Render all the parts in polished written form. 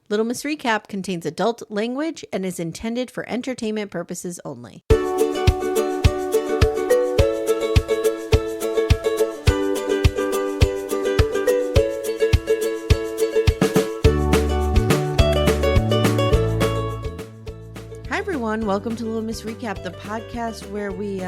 Little Miss Recap contains adult language and is intended for entertainment purposes only. Hi everyone, welcome to Little Miss Recap, the podcast where we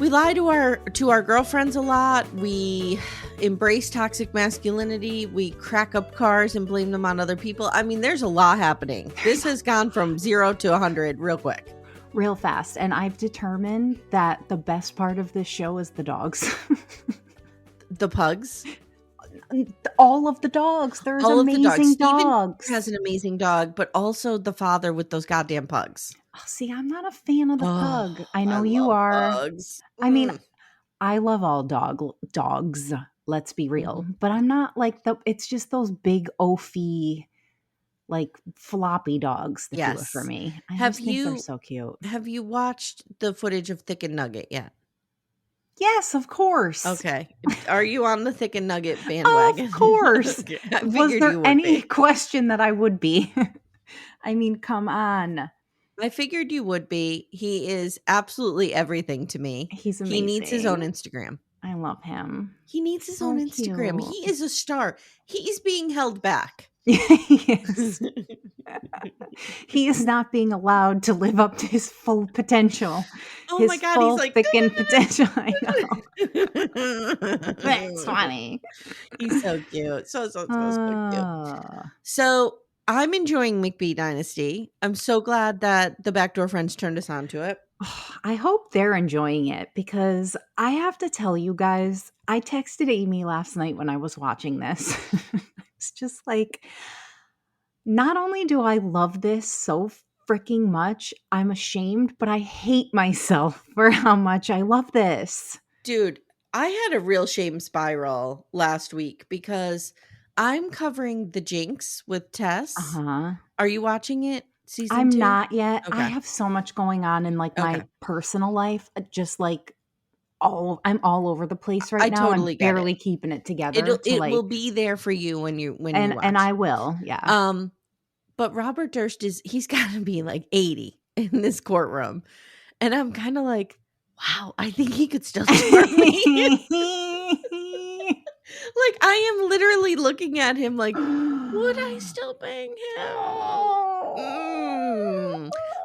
lie to our girlfriends a lot. We embrace toxic masculinity. We crack up cars and blame them on other people. I mean, there's a lot happening. This has gone from 0 to 100 real quick. Real fast. And I've determined that the best part of this show is the dogs. The pugs? All of the dogs. There's all amazing dogs. Steven has an amazing dog, but also the father with those goddamn pugs. Oh, see, I'm not a fan of the pug. I know you are. Pugs. I mean, I love all dogs. Let's be real. But I'm not like it's just those big oafy, like floppy dogs that do it for me. I just think they're so cute. Have you watched the footage of Thick and Nugget yet? Yes, of course. Okay. Are you on the Thick and Nugget bandwagon? Of course. Okay. Was there any question that I would be? I mean, come on. I figured you would be. He is absolutely everything to me. He's amazing. He needs his own Instagram. I love him. He needs his own Instagram. Cute. He is a star. He's being held back. Yes. He is not being allowed to live up to his full potential. Oh his my God, full, he's like thickened potential. I know. That's funny. He's so cute. So cute. So I'm enjoying McBee Dynasty. I'm so glad that the Backdoor Friends turned us on to it. I hope they're enjoying it because I have to tell you guys, I texted Amy last night when I was watching this. It's just like, not only do I love this so freaking much, I'm ashamed, but I hate myself for how much I love this. Dude, I had a real shame spiral last week because I'm covering The Jinx with Tess. Uh-huh. Are you watching it? Season I'm 2? not yet. Okay. I have so much going on in like my personal life. Just like I'm all over the place right now. Totally I'm barely keeping it together. It will be there for you when you watch. And I will, yeah. But Robert Durst he's got to be like 80 in this courtroom, and I'm kind of like, wow, I think he could still score me. Like I am literally looking at him like, would I still bang him?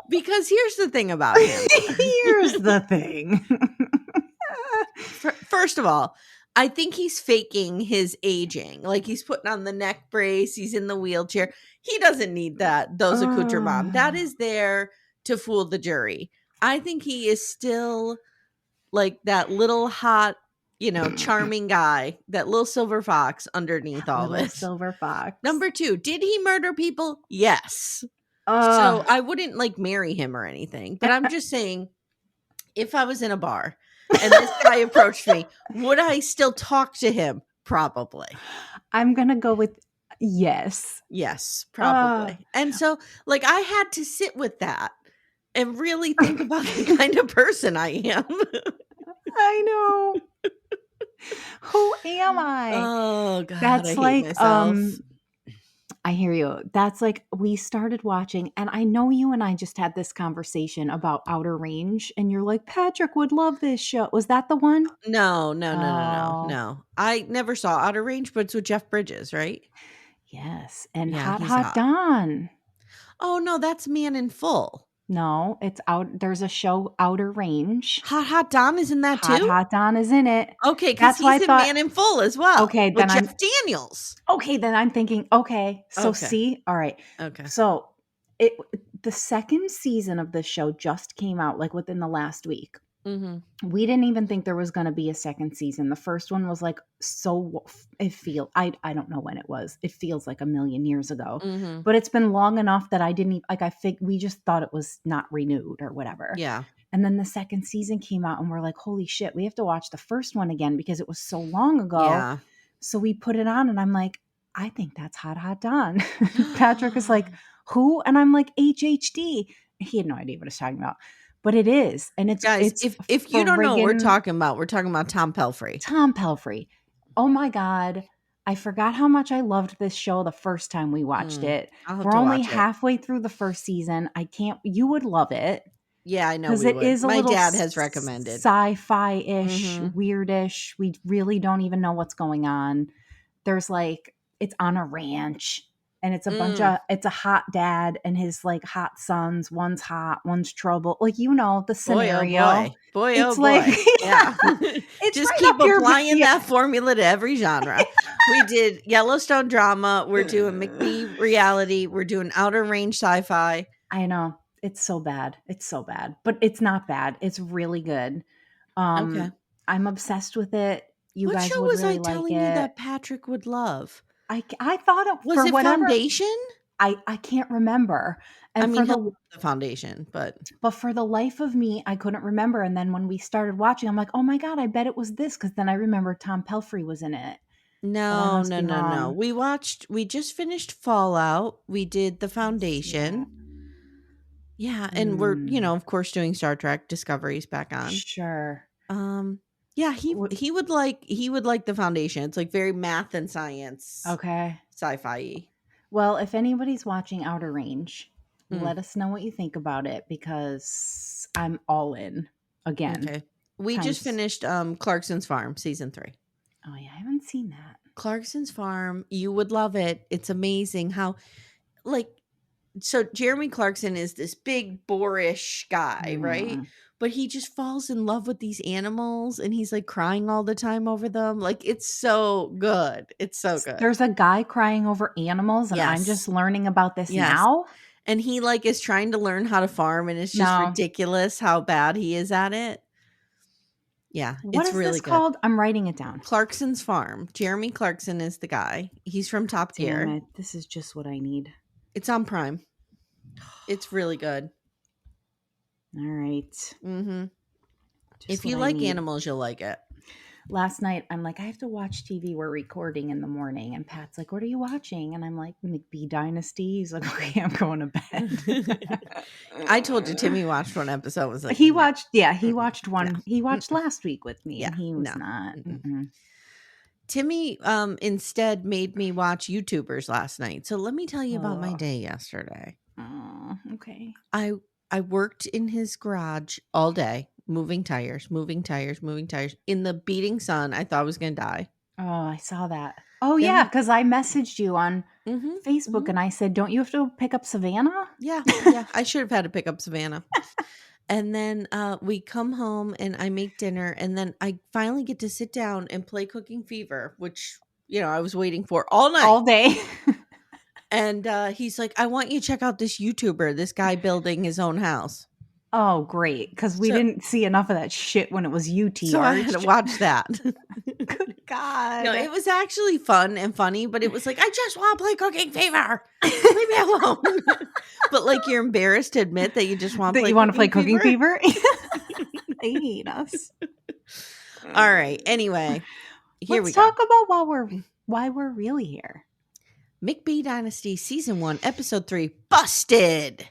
Because here's the thing about him. Here's the thing. First of all, I think he's faking his aging. Like he's putting on the neck brace. He's in the wheelchair. He doesn't need those accoutrements. That is there to fool the jury. I think he is still like that little hot, charming guy, that little silver fox underneath all this. Silver fox. Number 2, did he murder people? Yes. So I wouldn't like marry him or anything, but I'm just saying, if I was in a bar and this guy approached me, would I still talk to him? Probably. I'm going to go with yes. Yes, probably. And so like I had to sit with that and really think about the kind of person I am. I know. Who am I? Oh God. That's I hate like myself. I hear you. That's like we started watching, and I know you and I just had this conversation about Outer Range, and you're like, Patrick would love this show. Was that the one? No. I never saw Outer Range, but it's with Jeff Bridges, right? Yes. And Hot Don. Oh no, that's Man in Full. No, it's out. There's a show, Outer Range. Hot Don is in that too? Hot Don is in it. Okay, because he's in Man in Full as well. Okay, then Jeff Daniels. Okay, then I'm thinking, see, all right. Okay. So the second season of the show just came out like within the last week. Mm-hmm. We didn't even think there was going to be a second season. The first one was like I don't know when it was. It feels like a million years ago, but it's been long enough that I didn't we just thought it was not renewed or whatever. Yeah. And then the second season came out and we're like, holy shit, we have to watch the first one again because it was so long ago. Yeah. So we put it on and I'm like, I think that's Hot Don. Patrick is like, who? And I'm like, HHD. He had no idea what I was talking about. But it is. And it's guys, if you don't know what we're talking about Tom Pelphrey. Tom Pelphrey. Oh my God. I forgot how much I loved this show the first time we watched it. I'll have We're to only watch it. halfway through the first season. You would love it. Yeah, I know Because we it would. is a My little dad has recommended. sci-fi-ish, weirdish. We really don't even know what's going on. There's like, it's on a ranch and it's a hot dad and his like hot sons. One's hot, one's trouble. Like, the scenario. Boy, oh boy. Boy, It's oh like, boy. Yeah. it's Just right keep up your applying that formula to every genre. We did Yellowstone drama. We're doing McBee reality. We're doing Outer Range sci-fi. I know. It's so bad. It's so bad. But it's not bad. It's really good. Okay. I'm obsessed with it. You What guys show would was I really like telling you it. that Patrick would love? I thought it Was for it whatever. Foundation? I can't remember. And I mean, he'll love the Foundation, but for the life of me, I couldn't remember. And then when we started watching, I'm like, oh my God, I bet it was this. Because then I remember Tom Pelphrey was in it. no. We just finished Fallout. We did the Foundation. Yeah, and we're, of course, doing Star Trek Discovery's back on. Sure. Yeah, he would like the Foundation. It's like very math and science. Okay. Sci-fi. Well, if anybody's watching Outer Range, let us know what you think about it because I'm all in again. Okay. We just finished Clarkson's Farm season 3. Oh yeah, I haven't seen that. Clarkson's Farm, you would love it. It's amazing how so Jeremy Clarkson is this big boorish guy, right? But he just falls in love with these animals and he's like crying all the time over them. Like, it's so good. It's so good. There's a guy crying over animals and I'm just learning about this now. And he like is trying to learn how to farm and it's just ridiculous how bad he is at it. Yeah, what is really this called? I'm writing it down. Clarkson's Farm. Jeremy Clarkson is the guy. He's from Top Gear. Damn it. This is just what I need. It's on Prime. It's really good. All right. If you like animals, you'll like it. Last night, I'm like, I have to watch TV. We're recording in the morning. And Pat's like, what are you watching? And I'm like, McBee Dynasty. He's like, okay, I'm going to bed. I told you Timmy watched one episode. Was like, he watched one. Yeah. He watched last week with me. Yeah, and he was not. Timmy instead made me watch YouTubers last night. So let me tell you about my day yesterday. Oh, okay. I worked in his garage all day, moving tires in the beating sun. I thought I was going to die. Oh, I saw that. Oh, yeah, because I messaged you on Facebook and I said, don't you have to pick up Savannah? Yeah, I should have had to pick up Savannah. And then we come home and I make dinner and then I finally get to sit down and play Cooking Fever, which, I was waiting for all night. All day. And he's like, I want you to check out this YouTuber, this guy building his own house. Oh, great. Because we didn't see enough of that shit when it was UT. So I had to watch that. Good God. No, it was actually fun and funny, but it was like, I just want to play Cooking Fever. Leave me alone. But like, you're embarrassed to admit that you just want to play Cooking Fever? They hate us. All right. Anyway, let's talk about why we're really here. McBee Dynasty Season 1, Episode 3, Busted.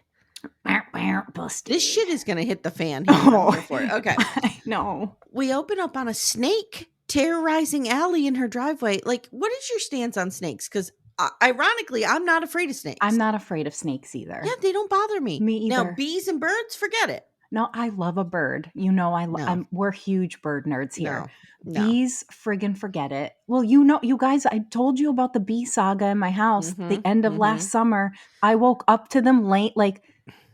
Busted. This shit is going to hit the fan. Okay. No. We open up on a snake terrorizing Allie in her driveway. Like, what is your stance on snakes? Because ironically, I'm not afraid of snakes. I'm not afraid of snakes either. Yeah, they don't bother me. Me either. Now, bees and birds, forget it. No, I love a bird. We're huge bird nerds here. No. Bees, friggin' forget it. Well, you guys, I told you about the bee saga in my house. The end of last summer, I woke up to them late, like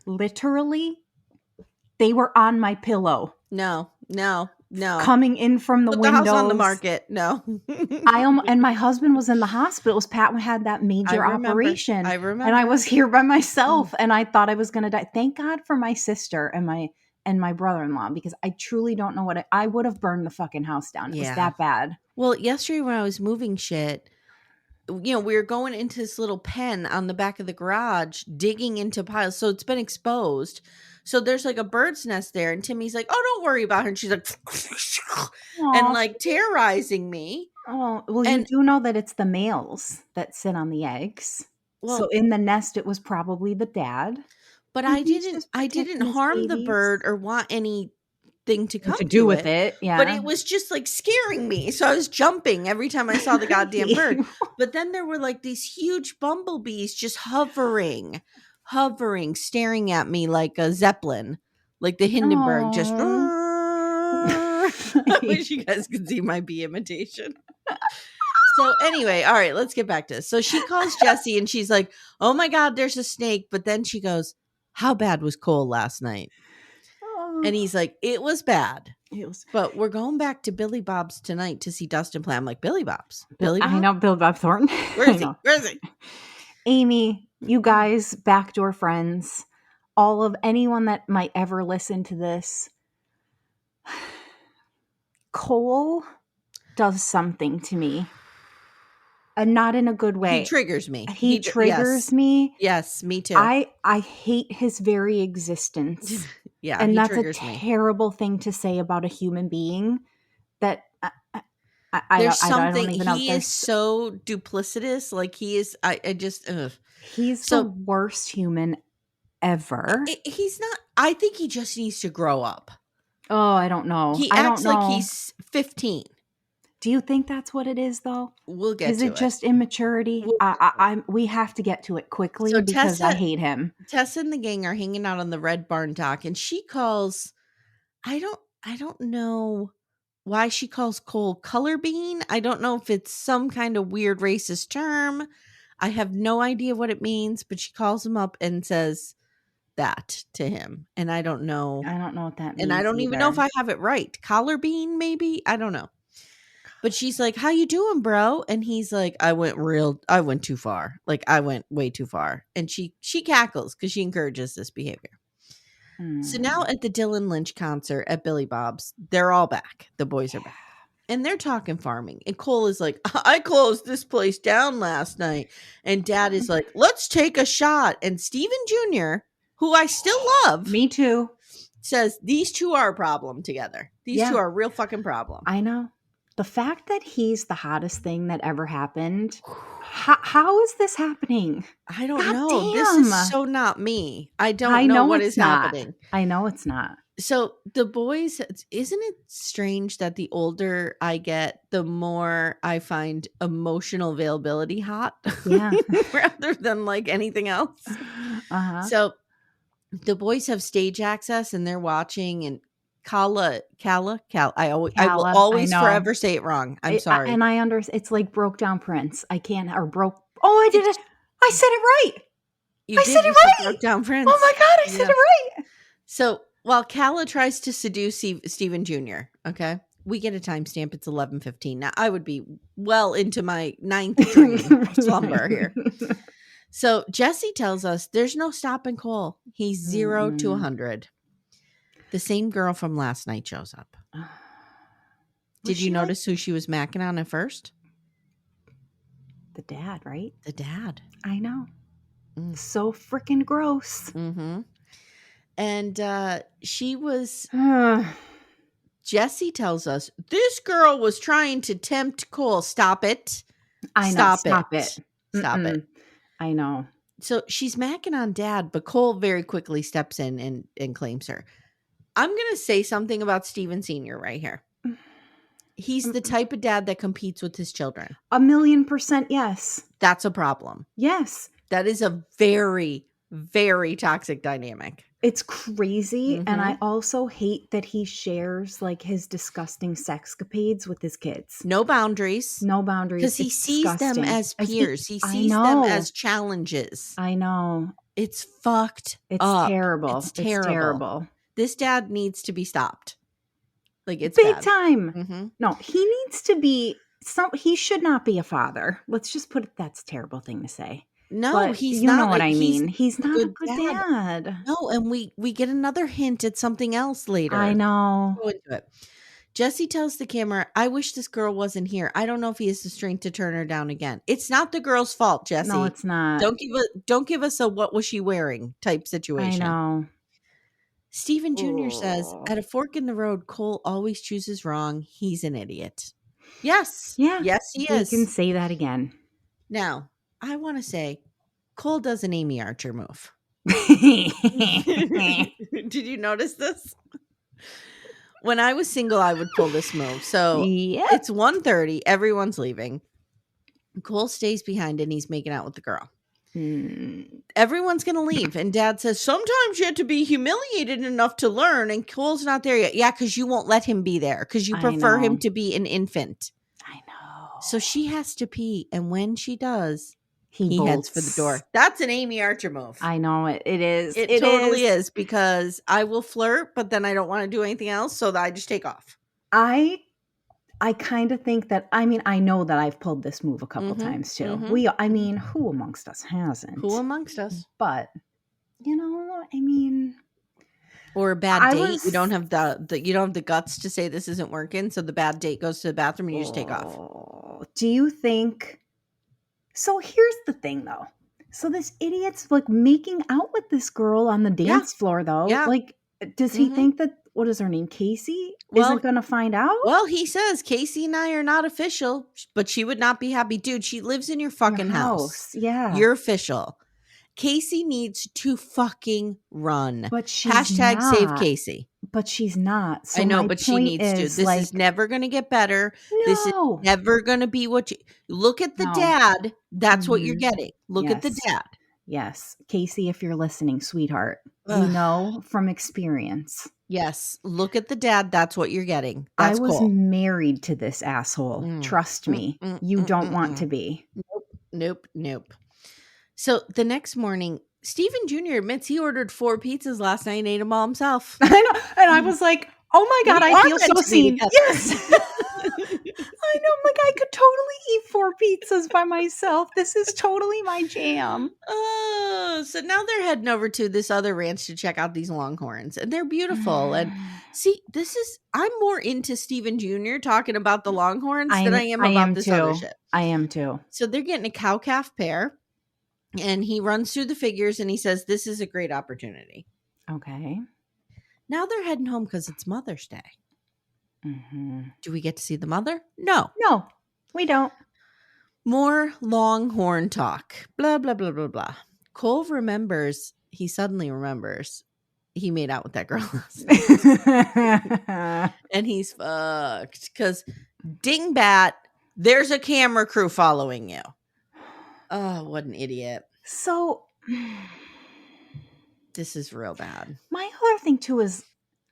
literally, they were on my pillow. No. Coming in from the windows. The house on the market. No. And my husband was in the hospital. Pat had that major operation. I remember. And I was here by myself and I thought I was going to die. Thank God for my sister and my brother-in-law, because I truly don't know I would have burned the fucking house down. It was that bad. Well, yesterday when I was moving shit, we were going into this little pen on the back of the garage, digging into piles. So it's been exposed. So there's like a bird's nest there. And Timmy's like, oh, don't worry about her. And she's like, and like terrorizing me. Oh, well, you do know that it's the males that sit on the eggs. Well, so in the nest, it was probably the dad. But I didn't harm the bird or want any thing to come to do to with it. Yeah. But it was just like scaring me. So I was jumping every time I saw the goddamn bird. But then there were like these huge bumblebees just hovering, staring at me like a Zeppelin, like the Hindenburg, just. I wish you guys could see my bee imitation. So anyway, all right, let's get back to this. So she calls Jesse and she's like, oh my God, there's a snake. But then she goes, how bad was Cole last night? And he's like, it was bad. But we're going back to Billy Bob's tonight to see Dustin play. I'm like, Billy Bob's? Billy Bob? I know, Billy Bob Thornton. Where is he? Where is he? Amy, you guys, backdoor friends, all of anyone that might ever listen to this, Cole does something to me. Not in a good way. He triggers me. He triggers me. Yes, me too. I hate his very existence. Yeah, and that's a terrible thing to say about a human being. That there's something. He is so duplicitous. Like he is. I just. Ugh. He's the worst human ever. He's not. I think he just needs to grow up. Oh, I don't know. He acts like he's 15. Do you think that's what it is, though? We'll get to it. Is it just immaturity? We have to get to it quickly because I hate him. Tessa and the gang are hanging out on the Red Barn dock, and she calls. I don't know why she calls Cole color bean. I don't know if it's some kind of weird racist term. I have no idea what it means, but she calls him up and says that to him, and I don't know. I don't know what that means, and I don't even know if I have it right. Collar bean, maybe. I don't know. But she's like, how you doing, bro? And he's like, I went too far. Like, I went way too far. And she cackles because she encourages this behavior. So now at the Dylan Lynch concert at Billy Bob's, they're all back. The boys are back. And they're talking farming. And Cole is like, I closed this place down last night. And Dad is like, let's take a shot. And Steven Jr., who I still love. Me too. Says, these two are a problem together. These two are a real fucking problem. I know. The fact that he's the hottest thing that ever happened, how is this happening? I don't know. This is so not me. I don't know what is happening. I know it's not. So the boys, isn't it strange that the older I get, the more I find emotional availability hot? Yeah. Rather than like anything else. Uh-huh. So the boys have stage access and they're watching, and Calah. I will always forever say it wrong. I'm sorry. And I understand. It's like broke down Prince. I can't, or broke. Oh, I did it. I said it right. I said it right. Broke down Prince. Oh my God, I said it right. So while Calah tries to seduce Steven Jr., okay, we get a timestamp. It's 11:15. Now I would be well into my 9th dream slumber here. So Jesse tells us there's no stopping Cole. He's 0 to 100. The same girl from last night shows up. Did you notice who she was macking on at first? The dad, right? The dad. I know. So freaking gross. Mm-hmm. And she was... Jesse tells us, this girl was trying to tempt Cole. Stop it. I know. Stop it. Stop it. I know. So she's macking on Dad, but Cole very quickly steps in and claims her. I'm going to say something about Steven Sr. right here. He's the type of dad that competes with his children. 1,000,000% yes. That's a problem. Yes. That is a very, very toxic dynamic. It's crazy. Mm-hmm. And I also hate that he shares like his disgusting sexcapades with his kids. No boundaries. No boundaries. Because he sees them as peers. He sees them as challenges. I know. It's fucked up. It's terrible. It's terrible. This dad needs to be stopped. Like, it's big bad. Time. Mm-hmm. No, he needs to be he should not be a father. Let's just put it, that's a terrible thing to say. No, but he's you not. You know what I mean. He's not a good dad. No, and we get another hint at something else later. I know. Go into it. Jesse tells the camera, I wish this girl wasn't here. I don't know if he has the strength to turn her down again. It's not the girl's fault, Jesse. No, it's not. Don't give us a what was she wearing type situation. I know. Steven Jr. says, at a fork in the road, Cole always chooses wrong. He's an idiot. Yes. Yeah. Yes, he is. You can say that again. Now, I want to say, Cole does an Amy Archer move. Did you notice this? When I was single, I would pull this move. So Yep. it's 1:30. Everyone's leaving. Cole stays behind and he's making out with the girl. Everyone's going to leave. And Dad says, sometimes you have to be humiliated enough to learn. And Cole's not there yet. Yeah, because you won't let him be there. Because you prefer him to be an infant. I know. So she has to pee. And when she does, he bolts. heads for the door. That's an Amy Archer move. I know it. It is. It totally is. Because I will flirt, but then I don't want to do anything else. So that I just take off. I kind of think that, I mean, I know that I've pulled this move a couple times too. Who amongst us hasn't? Who amongst us? But, you know, I mean. Or a bad date. You don't have you don't have the guts to say this isn't working. So the bad date goes to the bathroom and you just take off. Do you think? So here's the thing though. So this idiot's like making out with this girl on the dance floor though. Yeah. Like, does he think that, what is her name? Kacie isn't going to find out? Well, he says Kacie and I are not official, but she would not be happy. Dude, she lives in your fucking house. Yeah. You're official. Kacie needs to fucking run. But she's Hashtag not. save Kacie. But she's not. So I know, but she needs to. This is never going to get better. No. This is never going to be what you look at the dad. That's what you're getting. Look at the dad. Yes. Kacie, if you're listening, sweetheart, we know from experience. Yes. Look at the dad. That's what you're getting. That's I was cool. married to this asshole. Trust me. You don't want to be. Nope. So the next morning, Stephen Jr. admits he ordered 4 pizzas last night and ate them all himself. I know. And I was like, oh my God, I feel so seen. Yes. I know. I'm like, I could totally eat 4 pizzas by myself. This is totally my jam. Oh, so now they're heading over to this other ranch to check out these longhorns. And they're beautiful. And see, I'm more into Stephen Jr. talking about the longhorns than I am about this other shit. I am too. So they're getting a cow-calf pair. And he runs through the figures and he says, this is a great opportunity. Okay. Now they're heading home because it's Mother's Day. Mm-hmm. Do we get to see the mother? No, we don't. More longhorn talk. Blah, blah, blah, blah, blah. Cole suddenly remembers he made out with that girl last night. And he's fucked because dingbat, there's a camera crew following you. Oh, what an idiot. So this is real bad. My other thing too is,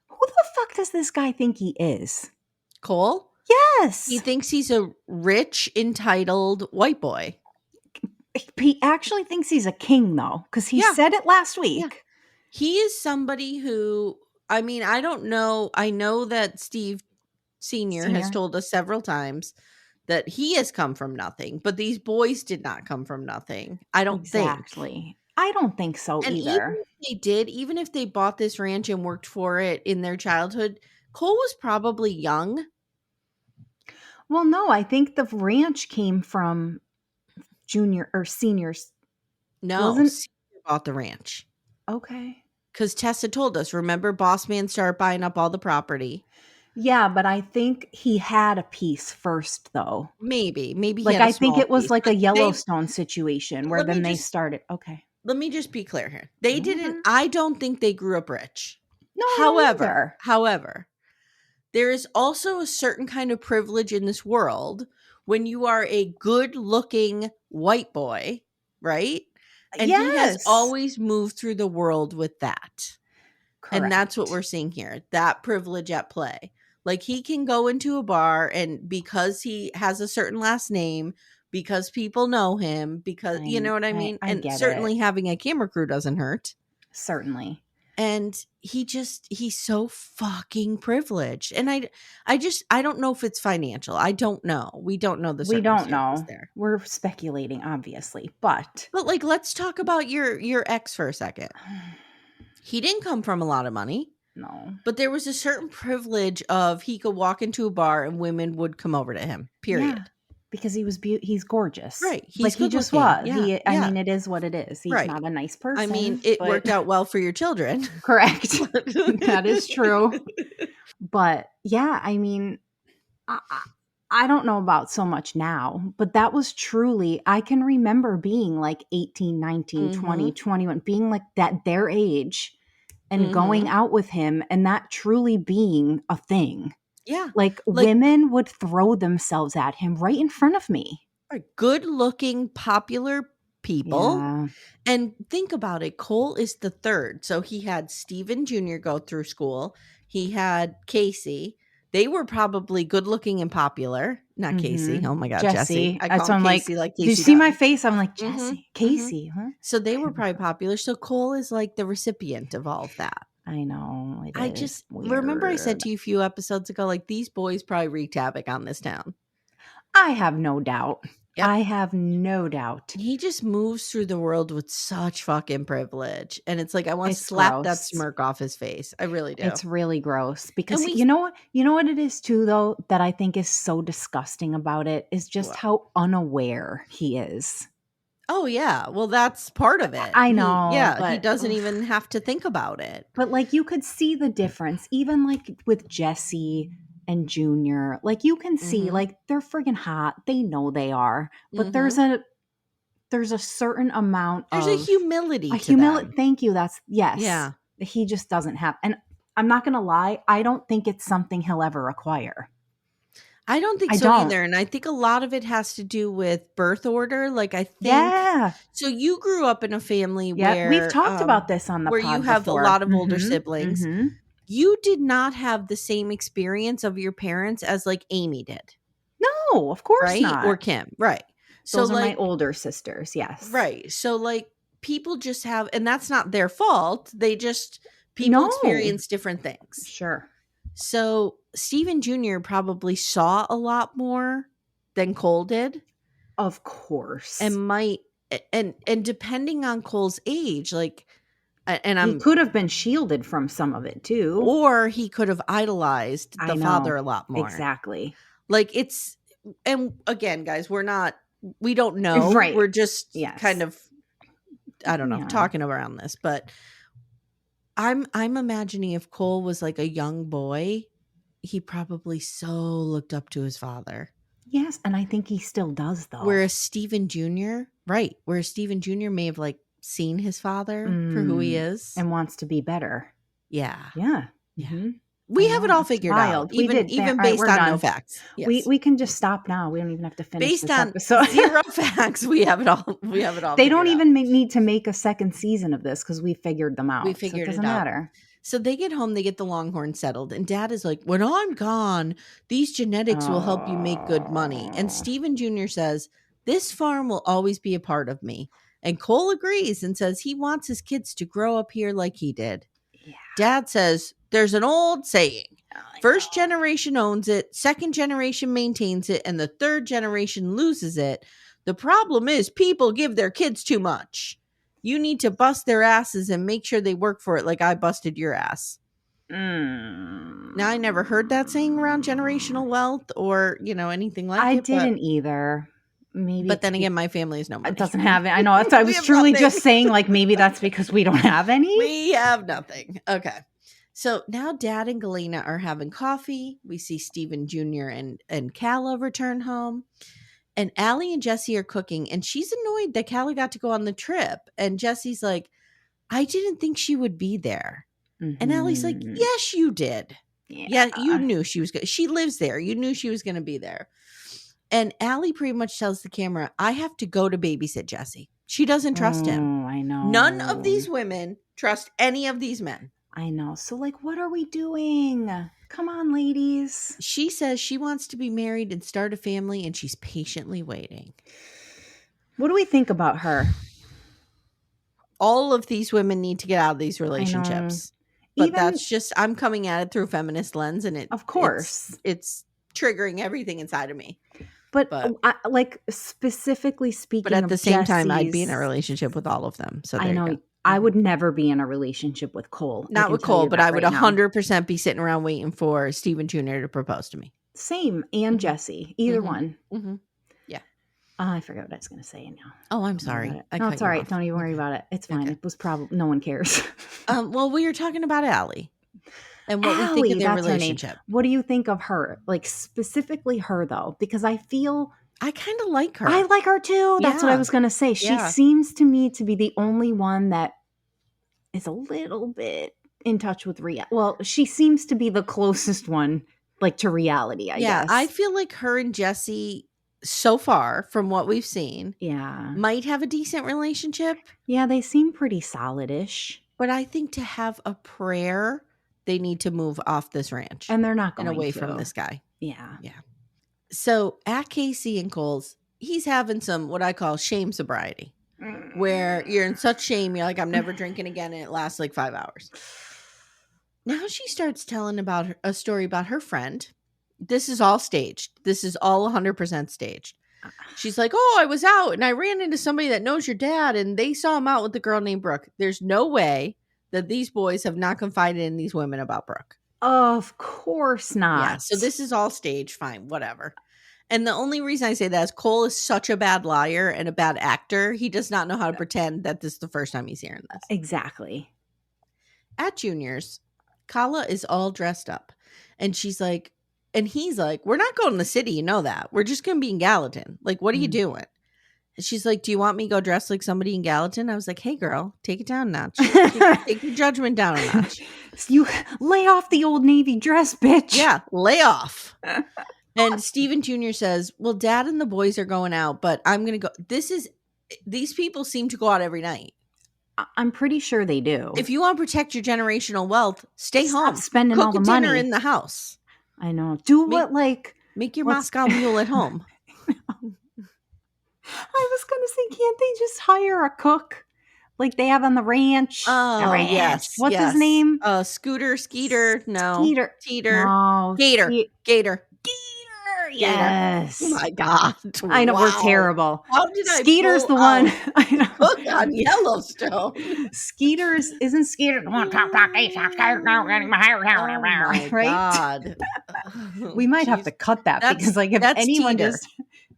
who the fuck does this guy think he is? Cole? Yes. He thinks he's a rich, entitled white boy. He actually thinks he's a king though, because he said it last week. Yeah. He is somebody who, I mean, I don't know. I know that Steve Sr. has told us several times that he has come from nothing, but these boys did not come from nothing. I don't think. I don't think so either. Even if they did, even if they bought this ranch and worked for it in their childhood, Cole was probably young. Well, no, I think the ranch came from junior or seniors. No, Senior bought the ranch. Okay. Because Tessa told us, remember, Boss Man started buying up all the property. Yeah, but I think he had a piece first, though. Maybe like I think it was like a Yellowstone situation where then they started. Okay, let me just be clear here. They didn't. I don't think they grew up rich. No. However, there is also a certain kind of privilege in this world when you are a good-looking white boy, right? And he has always moved through the world with that. Correct. And that's what we're seeing here. That privilege at play. Like he can go into a bar and because he has a certain last name, because people know him, because you know what I mean? And certainly having a camera crew doesn't hurt. Certainly. And he's so fucking privileged. And I don't know if it's financial. I don't know. We don't know the circumstances. We don't know. There. We're speculating, obviously. But like, let's talk about your ex for a second. He didn't come from a lot of money. No. But there was a certain privilege of he could walk into a bar and women would come over to him, period. Yeah, because he's gorgeous. Right. He just was. Yeah. I mean, it is what it is. He's not a nice person. I mean, it worked out well for your children. Correct. That is true. But yeah, I mean, I don't know about so much now, but that was truly, I can remember being like 18, 19, 20, 21, being like that, their age. and going out with him and that truly being a thing. Yeah. Like women would throw themselves at him right in front of me. Good looking, popular people. Yeah. And think about it. Cole is the third. So he had Steven Jr. go through school. He had Kacie. They were probably good looking and popular. Not Kacie. Oh my God, Jessie. I call him Kacie like Kacie. Did you see my face? I'm like, Jessie, Kacie, huh? So they were probably popular. So Cole is like the recipient of all of that. I know. I just remember I said to you a few episodes ago, like these boys probably wreaked havoc on this town. I have no doubt. Yep. I have no doubt. He just moves through the world with such fucking privilege. And it's like, I want to slap that smirk off his face. I really do. It's really gross because you know what it is too, though, that I think is so disgusting about it is just how unaware he is. Oh, yeah. Well, that's part of it. I know. He doesn't even have to think about it. But like you could see the difference, even like with Jesse and Junior. Like you can see, like they're friggin' hot. They know they are. But there's a certain amount of a humility. Thank you. Yes. Yeah. He just doesn't have. And I'm not gonna lie, I don't think it's something he'll ever acquire. I don't think so either. And I think a lot of it has to do with birth order. Like I think. Yeah. So you grew up in a family where we've talked about this on the where pod you have before. A lot of older siblings. You did not have the same experience of your parents as like Amye did. No, of course not. Or Kim. Right. Those are my older sisters. Yes. Right. So like people just have, and that's not their fault. They just, people experience different things. Sure. So Steven Jr. probably saw a lot more than Cole did. Of course. And and depending on Cole's age, like, he could have been shielded from some of it too. Or he could have idolized the father a lot more. Exactly. Like it's, and again, guys, we don't know. Right. We're just kind of, I don't know, talking around this, but I'm imagining if Cole was like a young boy, he probably so looked up to his father. Yes, and I think he still does though. Whereas Steven Jr. may have like seen his father for who he is and wants to be better. Yeah. Yeah. Mm-hmm. We have it all figured out, even based on no facts. Yes. We can just stop now. We don't even have to finish based this on episode. Zero facts. We have it all. We have it all. They don't even need to make a second season of this because we figured them out. We figured so it doesn't matter. So they get home, they get the Longhorn settled, and Dad is like, "When I'm gone, these genetics will help you make good money." And Steven Jr. says, "This farm will always be a part of me." And Cole agrees and says he wants his kids to grow up here like he did. Yeah. Dad says, "There's an old saying. First generation owns it, second generation maintains it, and the third generation loses it. The problem is people give their kids too much. You need to bust their asses and make sure they work for it like I busted your ass." Now, I never heard that saying around generational wealth or, anything like I didn't either. Maybe. But then again, my family has no money. It doesn't have it. I know. I was truly just saying, like, maybe that's because we don't have any. We have nothing. Okay. So now Dad and Galyna are having coffee. We see Steven Jr. and Calah return home. And Allie and Jesse are cooking. And she's annoyed that Calah got to go on the trip. And Jesse's like, "I didn't think she would be there." And Allie's like, "Yes, you did. Yeah, you knew she was good. She lives there. You knew she was going to be there." And Allie pretty much tells the camera, "I have to go to babysit Jesse." She doesn't trust him. I know. None of these women trust any of these men. I know. So, like, what are we doing? Come on, ladies. She says she wants to be married and start a family, and she's patiently waiting. What do we think about her? All of these women need to get out of these relationships. But that's just, I'm coming at it through a feminist lens, and of course, it's triggering everything inside of me. But like specifically speaking, but at the same time, I'd be in a relationship with all of them. So I know I would never be in a relationship with Cole. Not with Cole, but I would 100% be sitting around waiting for Steven Jr. to propose to me. Same, and Jesse, either one. Yeah. I forgot what I was going to say now. Oh, I'm sorry. No, it's all right. Don't even worry about it. It's fine. It was probably no one cares. Well, we were talking about Allie. And what we think of their relationship. What do you think of her? Like specifically her though, because I feel I kind of like her. I like her too. That's what I was going to say. She seems to me to be the only one that is a little bit in touch with well, she seems to be the closest one, like, to reality, I guess. I feel like her and Jesse, so far from what we've seen, Yeah. might have a decent relationship. Yeah, they seem pretty solid-ish. But I think to have a prayer, they need to move off this ranch. And they're not and going away to. from this guy. Yeah. Yeah. So at Kacie and Cole's, he's having some what I call shame sobriety, where you're in such shame, you're like, I'm never drinking again, and it lasts like 5 hours. Now she starts telling about a story about her friend. This is all staged. This is all 100% staged. She's like, oh, I was out and I ran into somebody that knows your dad and they saw him out with a girl named Brooke. There's no way that these boys have not confided in these women about Brooke. Of course not. Yeah, so this is all staged. Fine, whatever. And the only reason I say that is Cole is such a bad liar and a bad actor. He does not know how to pretend that this is the first time he's hearing this. Exactly. At Junior's, Calah is all dressed up. And she's like, and he's like, we're not going to the city, you know that. We're just going to be in Gallatin. Like, what are you doing? And she's like, do you want me to go dress like somebody in Gallatin? I was like, hey, girl, take it down a notch. Take your judgment down a notch. You lay off the Old Navy dress, bitch. Yeah, lay off. And Steven Jr. says, well, Dad and the boys are going out, but I'm going to go. These people seem to go out every night. I'm pretty sure they do. If you want to protect your generational wealth, stay home. Spending Cook all the dinner money in the house. I know. Make your Moscow Mule at home. I was going to say, can't they just hire a cook like they have on the ranch? Oh, ranch. Yes. What's his name? Skeeter. No. Teeter. No. Gator. Yes. Oh my God. I know, we're terrible. How did Skeeter's the one. I know. Look on Yellowstone. Isn't Skeeter the one? Oh my God. We might have to cut that because, like, if anyone Teeter. just.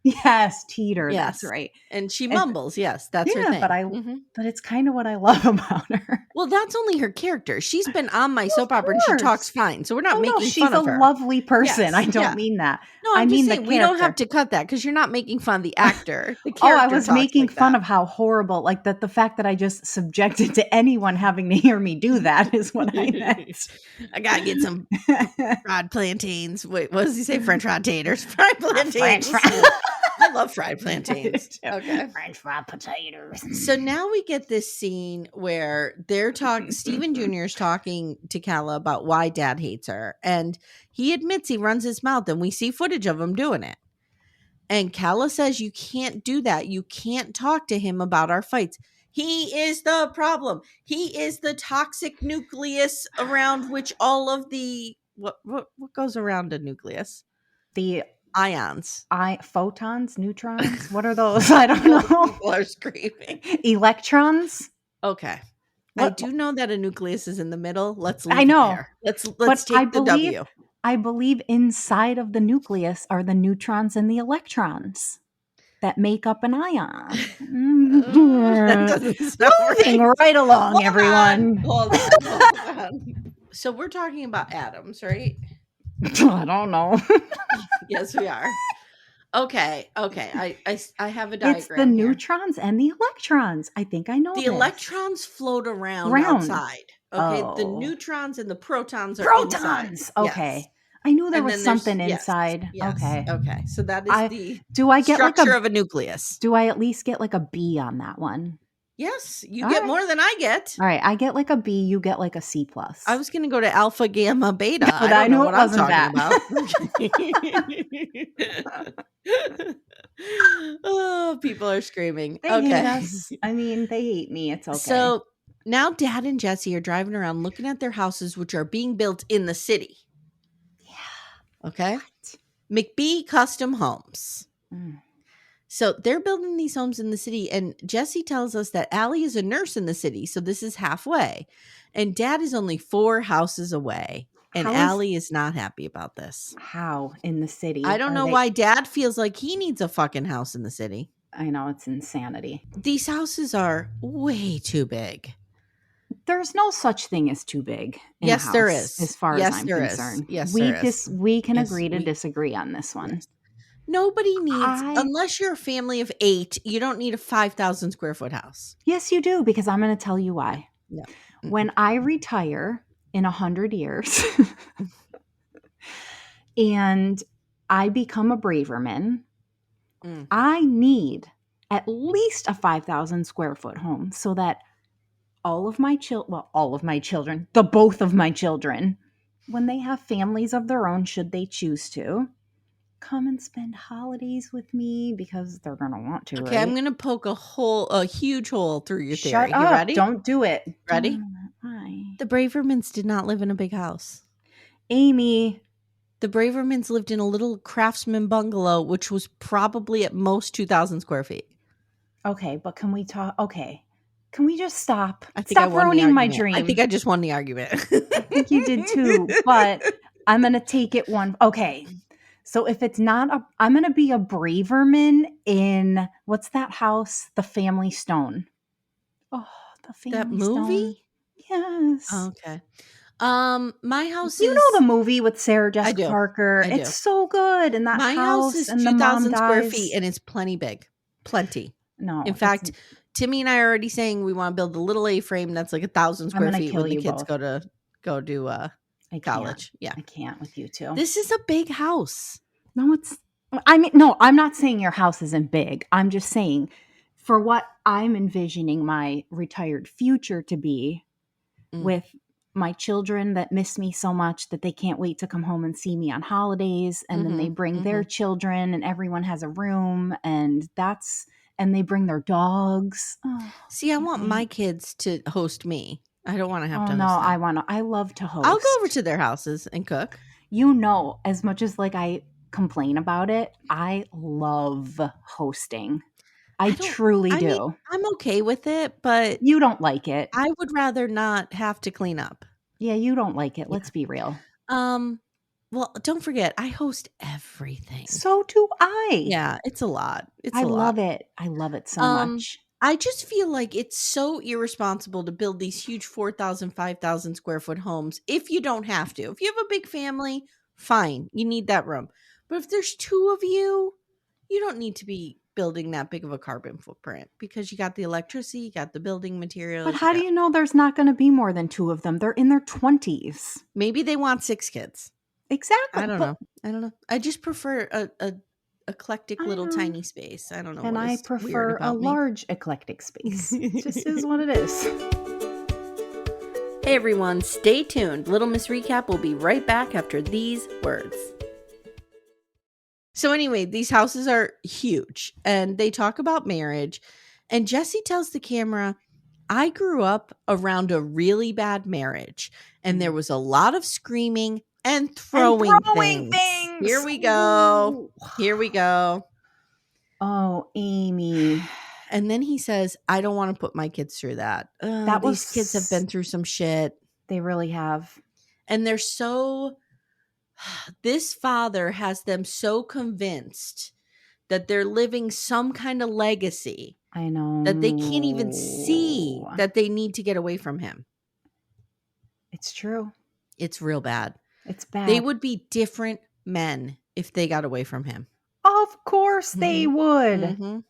Yes, Teeter. Yes. That's right. And she mumbles. Yes, that's her thing. But it's kind of what I love about her. Well, that's only her character. She's been on my soap opera and she talks fine. So we're not making fun of her. She's a lovely person. Yes, I don't mean that. No, I mean saying we don't have to cut that because you're not making fun of the actor. The character I was making fun of how horrible, like the fact that I just subjected to anyone having to hear me do that is what I meant. I gotta get some fried plantains. Wait, what does he say? French fried taters. Fried plantains. I love fried plantains. Okay. French fried potatoes. So now we get this scene where they're talking, Steven Jr. is talking to Calah about why Dad hates her. And he admits he runs his mouth and we see footage of him doing it. And Calah says, you can't do that. You can't talk to him about our fights. He is the problem. He is the toxic nucleus around which all of the, what goes around a nucleus? The ions. Photons, neutrons. What are those? I don't know. People are screaming. Electrons. Okay. I do know that a nucleus is in the middle. Let's leave I know. it there. Let's take the W. I believe inside of the nucleus are the neutrons and the electrons that make up an ion. That doesn't sound Moving right along, everyone. Hold on. So we're talking about atoms, right? I don't know. Yes, we are. Okay. I have a diagram. It's the neutrons and the electrons. I think I know the this. Electrons float around outside. Okay. The neutrons and the protons are inside. Okay. Yes. I knew there was something inside. Yes. Okay. So that is the structure of a nucleus. Do I at least get like a B on that one? Yes, you get more than I get. All right, I get like a B. You get like a C+. I was going to go to alpha, gamma, beta. But I know what I'm talking about. Oh, people are screaming. They hate us. I mean, they hate me. It's okay. So now Dad and Jesse are driving around looking at their houses, which are being built in the city. Yeah. Okay. What? McBee Custom Homes. So they're building these homes in the city, and Jesse tells us that Allie is a nurse in the city, so this is halfway. And Dad is only 4 houses away, and Allie is not happy about this. How in the city? I don't know why Dad feels like he needs a fucking house in the city. I know, it's insanity. These houses are way too big. There's no such thing as too big. Yes, there is. As far as I'm concerned. Yes, there is. We can agree to disagree on this one. Yes. Nobody needs, unless you're a family of 8, you don't need a 5,000 square foot house. Yes, you do, because I'm going to tell you why. Yeah. When I retire, in 100 years and I become a Braverman, I need at least a 5,000 square foot home so that all of my children, both of my children, when they have families of their own, should they choose to, come and spend holidays with me because they're going to want to, Okay, right? I'm going to poke a huge hole through your theory. Shut up. You ready? Don't do it. Ready? Why? The Bravermans did not live in a big house. Amy. The Bravermans lived in a little craftsman bungalow, which was probably at most 2,000 square feet. Okay, but can we talk? Okay. Can we just stop? I think Stop ruining my dream. I think I just won the argument. I think you did too, but I'm going to take it one. Okay. So if it's not I'm going to be a Braverman in, what's that house? The Family Stone. Oh, the Family That movie? Stone. Yes. Oh, okay. My house you know the movie with Sarah Jessica Parker? I do. It's so good. And that my house is and 2,000 square feet and it's plenty big. Plenty. No. In fact, Timmy and I are already saying we want to build a little A-frame that's like 1,000 square feet when the kids go to college. Yeah. I can't with you two. This is a big house. No, no, I'm not saying your house isn't big. I'm just saying for what I'm envisioning my retired future to be with my children that miss me so much that they can't wait to come home and see me on holidays. And then they bring their children and everyone has a room and they bring their dogs. Oh, see, I want my kids to host me. I don't want to have to host them. I love to host. I'll go over to their houses and cook. You know, as much as like I complain about it, I love hosting. I truly do. I'm okay with it, but you don't like it. I would rather not have to clean up. Yeah, you don't like it. Let's be real. Well, don't forget, I host everything. So do I. Yeah, it's a lot. I love it. I love it so much. I just feel like it's so irresponsible to build these huge 4,000, 5,000 square foot homes if you don't have to. If you have a big family, fine, you need that room. But if there's two of you, you don't need to be building that big of a carbon footprint because you got the electricity, you got the building materials. But how do you know there's not going to be more than two of them? They're in their 20s. Maybe they want 6 kids. Exactly. I don't know. I just prefer a eclectic little tiny space. I don't know. And I prefer a large eclectic space. It just is what it is. Hey everyone, stay tuned. Little Miss Recap will be right back after these words. So anyway, these houses are huge and they talk about marriage. And Jesse tells the camera, I grew up around a really bad marriage and there was a lot of screaming and throwing things. Here we go. Here we go. Oh, Amy. And then he says, I don't want to put my kids through that. These kids have been through some shit. They really have. And they're this father has them so convinced that they're living some kind of legacy. I know. That they can't even see that they need to get away from him. It's true. It's real bad. It's bad. They would be different men if they got away from him. Of course they would.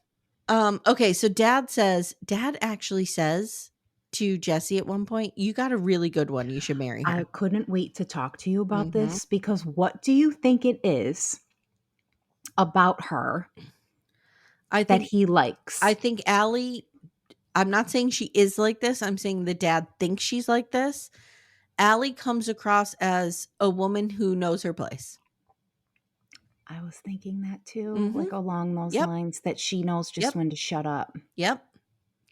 Okay, so Dad actually says to Jesse at one point, you got a really good one. You should marry her. I couldn't wait to talk to you about this because what do you think it is about her that he likes? I think Allie, I'm not saying she is like this. I'm saying the dad thinks she's like this. Allie comes across as a woman who knows her place. I was thinking that too, like along those lines, that she knows just when to shut up. Yep.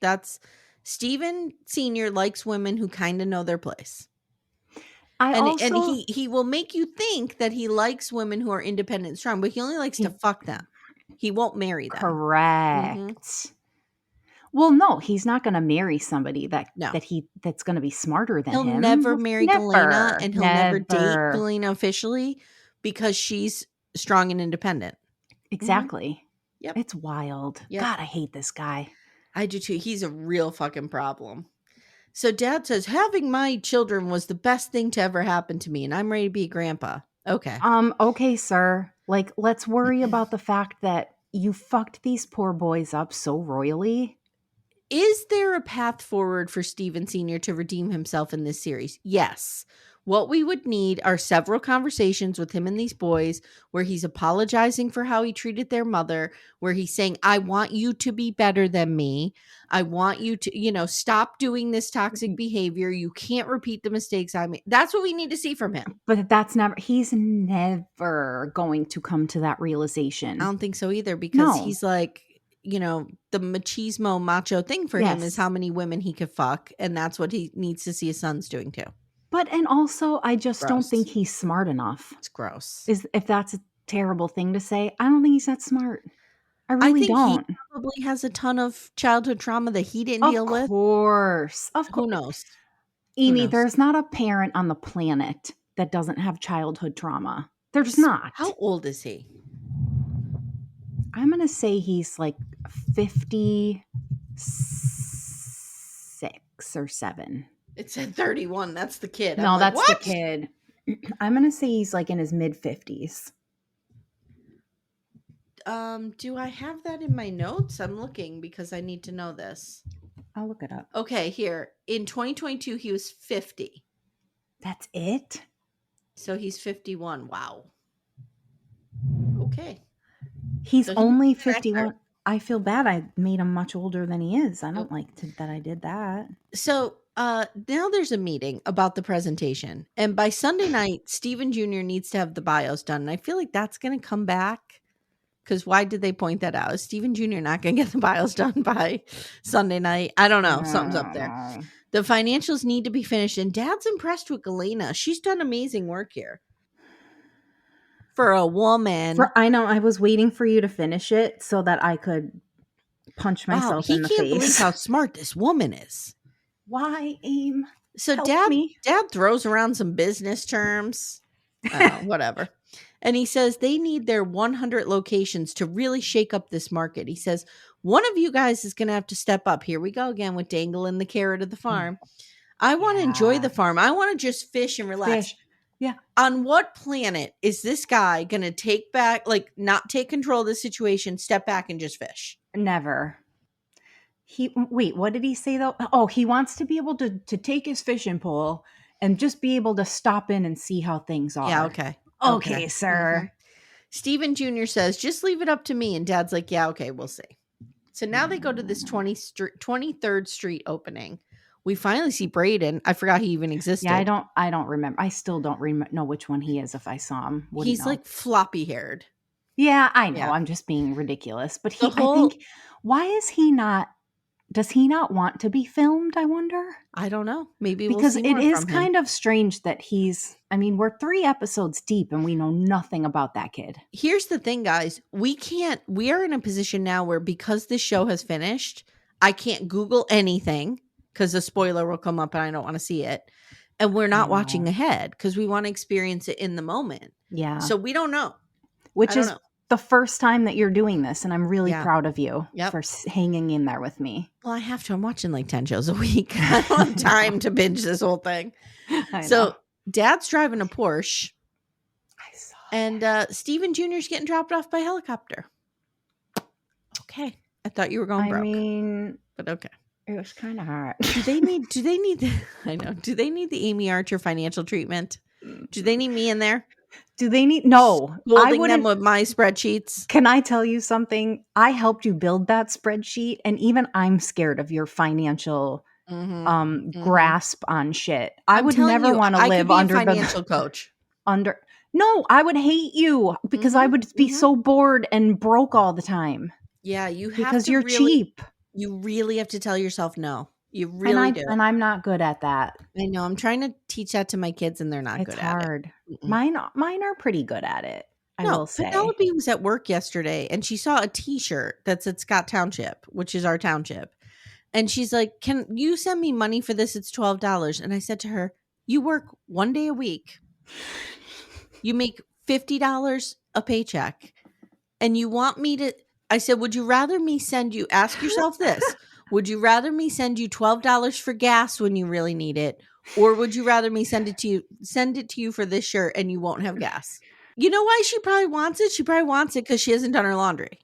That's Steven Sr. likes women who kind of know their place. And he will make you think that he likes women who are independent and strong, but he only likes to fuck them. He won't marry them. Correct. Well, no, he's not going to marry somebody that's going to be smarter than him. He'll never marry Galyna, and he'll never date Galyna officially because she's strong and independent. Exactly. Yep. It's wild. Yep. God, I hate this guy. I do too. He's a real fucking problem. So Dad says, having my children was the best thing to ever happen to me, and I'm ready to be a grandpa. Okay. Okay, sir. Like, let's worry about the fact that you fucked these poor boys up so royally. Is there a path forward for Steven Sr. to redeem himself in this series? Yes. What we would need are several conversations with him and these boys where he's apologizing for how he treated their mother, where he's saying, I want you to be better than me. I want you to, stop doing this toxic behavior. You can't repeat the mistakes I made. That's what we need to see from him. But he's never going to come to that realization. I don't think so either, because he's like, the machismo macho thing for him is how many women he could fuck. And that's what he needs to see his sons doing too. And also, I just don't think he's smart enough. It's gross. If that's a terrible thing to say, I don't think he's that smart. I really don't. He probably has a ton of childhood trauma that he didn't deal with. Of course. Who knows? Amy, there's not a parent on the planet that doesn't have childhood trauma. There's not. How old is he? I'm going to say he's like 56 or 7. It said 31. That's the kid. No, that's the kid. I'm going to say he's like in his mid-50s. Do I have that in my notes? I'm looking because I need to know this. I'll look it up. Okay, here. In 2022, he was 50. That's it? So he's 51. Wow. Okay. He's only 51. I feel bad I made him much older than he is. I don't like that I did that. So now there's a meeting about the presentation. And by Sunday night, Steven Jr. needs to have the bios done. And I feel like that's going to come back. Because why did they point that out? Is Steven Jr. not going to get the bios done by Sunday night? I don't know. Something's up there. The financials need to be finished. And Dad's impressed with Galyna. She's done amazing work here. For a woman. I know. I was waiting for you to finish it so that I could punch myself in the face. He can't believe how smart this woman is. Why, Aim? So Dad throws around some business terms. Whatever. And he says they need their 100 locations to really shake up this market. He says, one of you guys is going to have to step up. Here we go again with dangling the carrot of the farm. I want to enjoy the farm. I want to just fish and relax. Yeah. On what planet is this guy going to take back, like not take control of the situation, step back and just fish? Never. Wait, what did he say though? Oh, he wants to be able to take his fishing pole and just be able to stop in and see how things are. Yeah, okay. Okay, sir. Mm-hmm. Steven Jr. says, just leave it up to me. And Dad's like, yeah, okay, we'll see. So now they go to this 23rd Street opening. We finally see Braden. I forgot he even existed. Yeah, I don't remember. I still don't know which one he is if I saw him. He's like floppy haired. Yeah, I know. Yeah. I'm just being ridiculous. But I think, why is he not, does he not want to be filmed, I wonder? I don't know. Maybe because it is kind of strange that we're 3 episodes deep and we know nothing about that kid. Here's the thing, guys. We are in a position now where because this show has finished, I can't Google anything because a spoiler will come up and I don't want to see it. And we're not watching ahead because we want to experience it in the moment. Yeah. So we don't know. Which is the first time that you're doing this. And I'm really proud of you for hanging in there with me. Well, I have to. I'm watching like 10 shows a week. I don't have time to binge this whole thing. So Dad's driving a Porsche. I saw and Steven Jr.'s getting dropped off by helicopter. Okay. I thought you were going broke. But okay. It was kind of hot. Do they need the Amy Archer financial treatment? Do they need me in there? Do they need? No. I wouldn't them with my spreadsheets. Can I tell you something? I helped you build that spreadsheet, and even I'm scared of your financial grasp on shit. I would never want to live under a financial coach. No, I would hate you because I would be so bored and broke all the time. Yeah, you have because you're cheap. You really have to tell yourself no. You really do. And I'm not good at that. I know. I'm trying to teach that to my kids and they're not good at it. It's hard. Mine are pretty good at it, I will say. Penelope was at work yesterday and she saw a t-shirt that said Scott Township, which is our township. And she's like, can you send me money for this? It's $12. And I said to her, you work 1 day a week. You make $50 a paycheck. And you want me to... I said, would you rather me send you... Ask yourself this. Would you rather me send you $12 for gas when you really need it? Or would you rather me send it to you for this shirt and you won't have gas? You know why she probably wants it? She probably wants it because she hasn't done her laundry.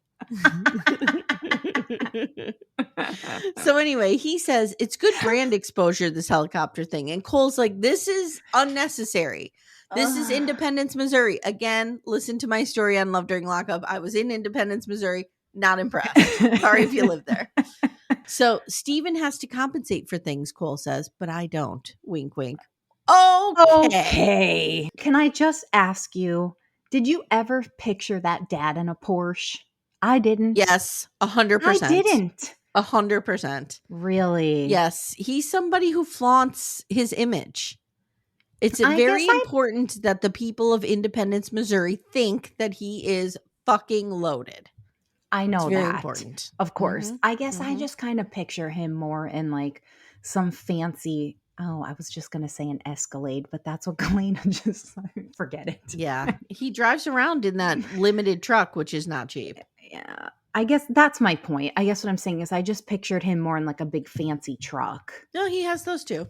So anyway, he says it's good brand exposure, this helicopter thing. And Cole's like, this is unnecessary. This is Independence, Missouri. Again, listen to my story on Love During Lockup. I was in Independence, Missouri. Not impressed. Sorry if you live there. So Steven has to compensate for things, Cole says, but I don't. Wink, wink. Okay. Can I just ask you, did you ever picture that dad in a Porsche? I didn't. Yes, 100%. I didn't. 100%. Really? Yes. He's somebody who flaunts his image. It's very important that the people of Independence, Missouri think that he is fucking loaded. I know it's very that. Important. Of course. I guess I just kind of picture him more in like some fancy, I was just going to say an Escalade, but that's what Galyna just, forget it. Yeah. He drives around in that limited truck, which is not cheap. Yeah. I guess that's my point. I guess what I'm saying is I just pictured him more in like a big fancy truck. No, he has those too.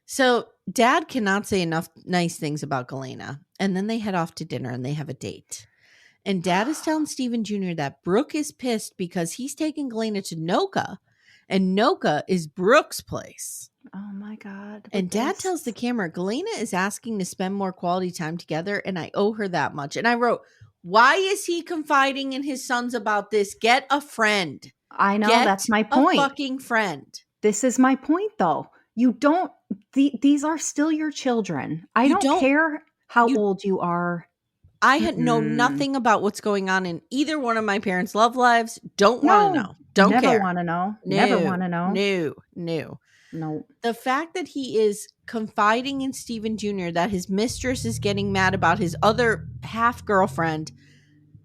So Dad cannot say enough nice things about Galyna. And then they head off to dinner and they have a date. And Dad is telling Steven Jr. that Brooke is pissed because he's taking Galyna to Noka. And Noka is Brooke's place. Oh my God. And Dad tells the camera, Galyna is asking to spend more quality time together and I owe her that much. And I wrote, why is he confiding in his sons about this? Get a friend. I know, that's my point. A fucking friend. This is my point though. You don't, these are still your children. I don't care how old you are. I know nothing about what's going on in either one of my parents' love lives. Don't want to know. Don't care. Never want to know. Never want to know. No. The fact that he is confiding in Steven Jr. that his mistress is getting mad about his other half girlfriend,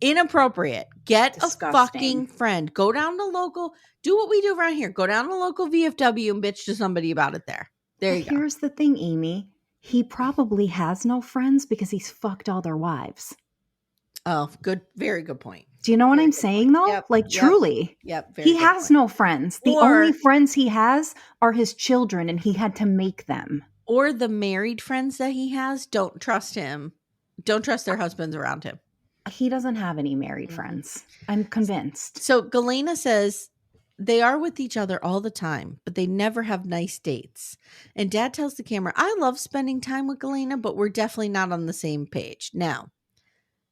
inappropriate. Get a fucking friend. Go down to local. Do what we do around here. Go down to local VFW and bitch to somebody about it there. There you go. Here's the thing, Amy. He probably has no friends because he's fucked all their wives. Oh, good. Very good point. Do you know what I'm saying though? Yep, truly. Yep. He has no friends. The only friends he has are his children and he had to make them. Or the married friends that he has don't trust him. Don't trust their husbands around him. He doesn't have any married friends. I'm convinced. So Galyna says they are with each other all the time, but they never have nice dates. And Dad tells the camera, I love spending time with Galyna, but we're definitely not on the same page. Now,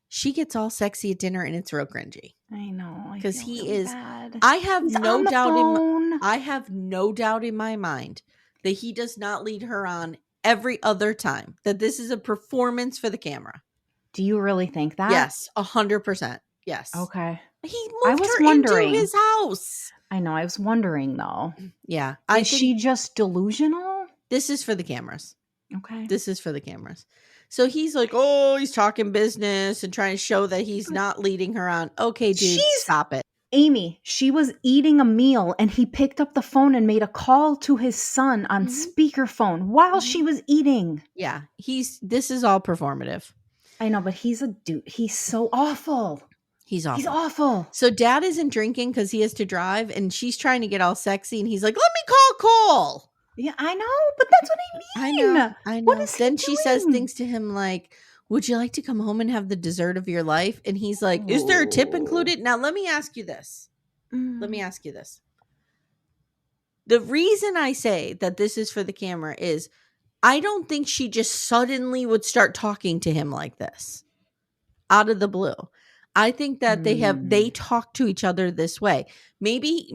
she gets all sexy at dinner and it's real cringy. I know. Because he really is, bad. I have no doubt in my mind that he does not lead her on every other time, that this is a performance for the camera. Do you really think that? Yes, 100%. Yes. Okay. He moved her into his house. I know. I was wondering though. Yeah. Is she just delusional? This is for the cameras. Okay. This is for the cameras. So he's like, oh, he's talking business and trying to show that he's not leading her on. Okay, dude, stop it. Amy, she was eating a meal and he picked up the phone and made a call to his son on speakerphone while she was eating. Yeah. This is all performative. I know, but he's a dude. He's so awful. He's awful. He's awful. So Dad isn't drinking because he has to drive and she's trying to get all sexy and he's like, let me call Cole. Yeah, I know, but that's what I mean. I know. What is then she says things to him like, would you like to come home and have the dessert of your life? And he's like, is there a tip included? Now, let me ask you this. The reason I say that this is for the camera is I don't think she just suddenly would start talking to him like this out of the blue. I think that they talk to each other this way. Maybe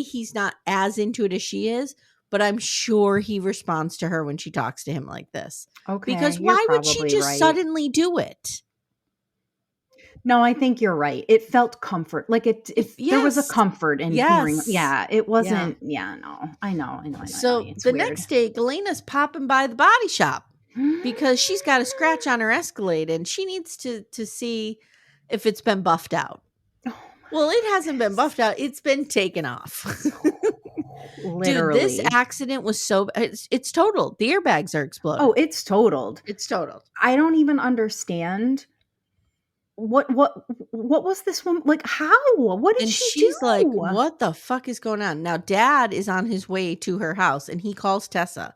he's not as into it as she is, but I'm sure he responds to her when she talks to him like this. Okay. Because why would she just suddenly do it? No, I think you're right. It felt comfort. Like there was a comfort in hearing. Yeah, it wasn't. Yeah, no. I know. So the next day, Galyna's popping by the body shop because she's got a scratch on her Escalade and she needs to see if it's been buffed out. Well, it hasn't been buffed out. It's been taken off. Literally. Dude, this accident was it's totaled. The airbags are exploded. Oh, it's totaled. It's totaled. I don't even understand. What was this one like? How? What did she do? She's like, what the fuck is going on? Now, Dad is on his way to her house and he calls Tessa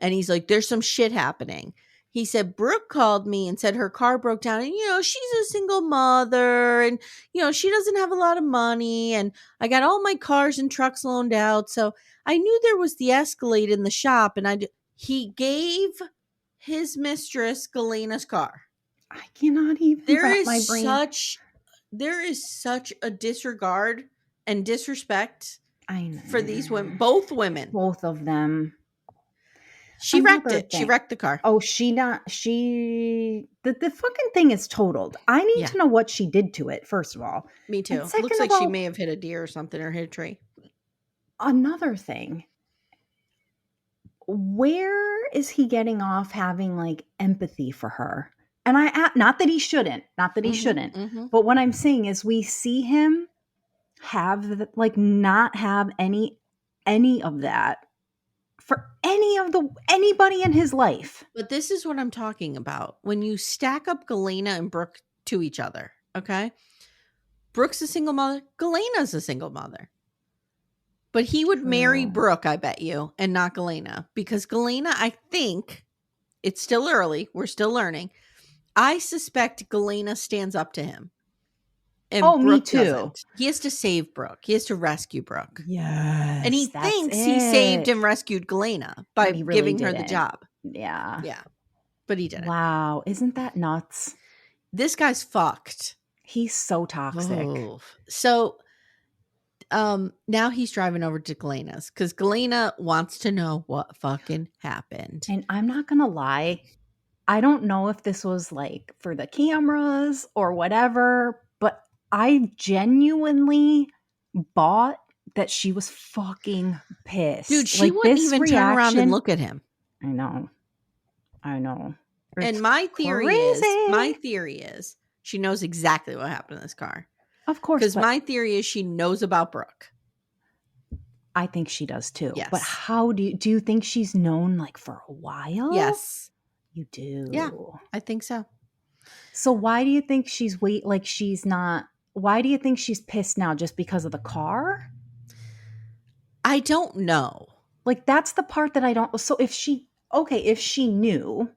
and he's like, there's some shit happening. he said, Brooke called me and said her car broke down. And, she's a single mother and, she doesn't have a lot of money. And I got all my cars and trucks loaned out. So I knew there was the Escalade in the shop. And he gave his mistress Galyna's car. I cannot even wrap my brain. There is such a disregard and disrespect I know. for these women, both women. Both of them. She wrecked it. She wrecked the car. Oh, the fucking thing is totaled. I need to know what she did to it, first of all. Me too. It looks like she may have hit a deer or something or hit a tree. Another thing. Where is he getting off having like empathy for her? And not that he shouldn't, but what I'm saying is we see him not have any of that for anybody in his life. But this is what I'm talking about. When you stack up Galyna and Brooke to each other, okay? Brooke's a single mother. Galyna's a single mother. But he would marry Brooke, I bet you, and not Galyna. Because Galyna, I think, it's still early. We're still learning. I suspect Galyna stands up to him. And Brooke me too. Doesn't. He has to save Brooke. He has to rescue Brooke. Yes. And he thinks he saved and rescued Galyna by giving her the job. Yeah. Yeah. But he didn't. Wow. Isn't that nuts? This guy's fucked. He's so toxic. Oh. So now he's driving over to Galyna's because Galyna wants to know what fucking happened. And I'm not going to lie. I don't know if this was like for the cameras or whatever, but I genuinely bought that she was fucking pissed. Dude, she wouldn't even turn around and look at him. I know. And my theory is she knows exactly what happened in this car. Of course. Because my theory is she knows about Brooke. I think she does too. Yes. But how do you think she's known like for a while? Yes. You do. Yeah, I think so. So why do you think why do you think she's pissed now? Just because of the car? I don't know. Like, that's the part that I don't. So if she knew,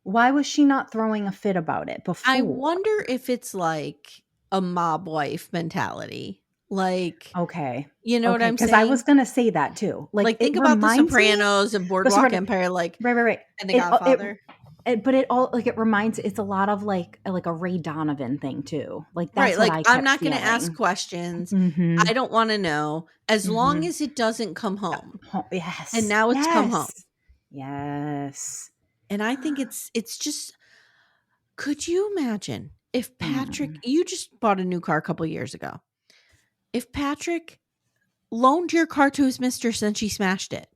why was she not throwing a fit about it before? I wonder if it's like a mob wife mentality. Like, okay. You know what I'm saying? Because I was going to say that too. Like think about The Sopranos and Boardwalk Empire. Like, right. And The Godfather. It reminds, it's a lot of like a Ray Donovan thing too. Like, that's right. Like, I'm not going to ask questions. I don't want to know as long as it doesn't come home. Yes. And now it's come home. Yes. And I think it's just, could you imagine if Patrick, you just bought a new car a couple years ago. If Patrick loaned your car to his mistress and she smashed it,